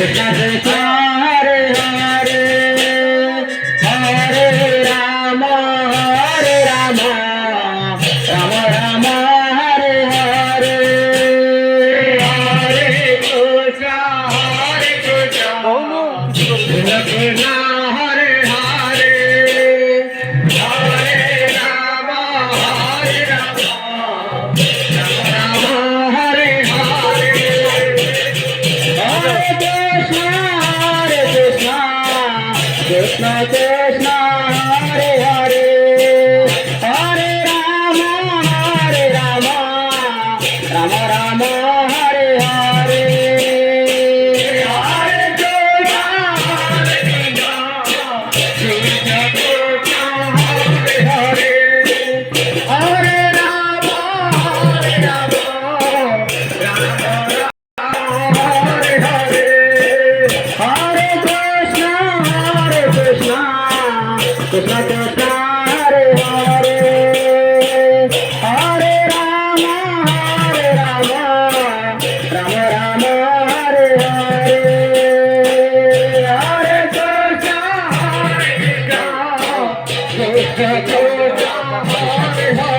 Krishna Krishna Hare Hare Hare Rama Rama Rama Hare Hare Hare Krishna Krishna Krishna Hare Hare Hare Rama Rama Hare Hare Hare Krishna Krishna Krishna Hare Hare Hare Rama Rama Rama Hare Hare Hare Krishna Krishna Krishna Hare Hare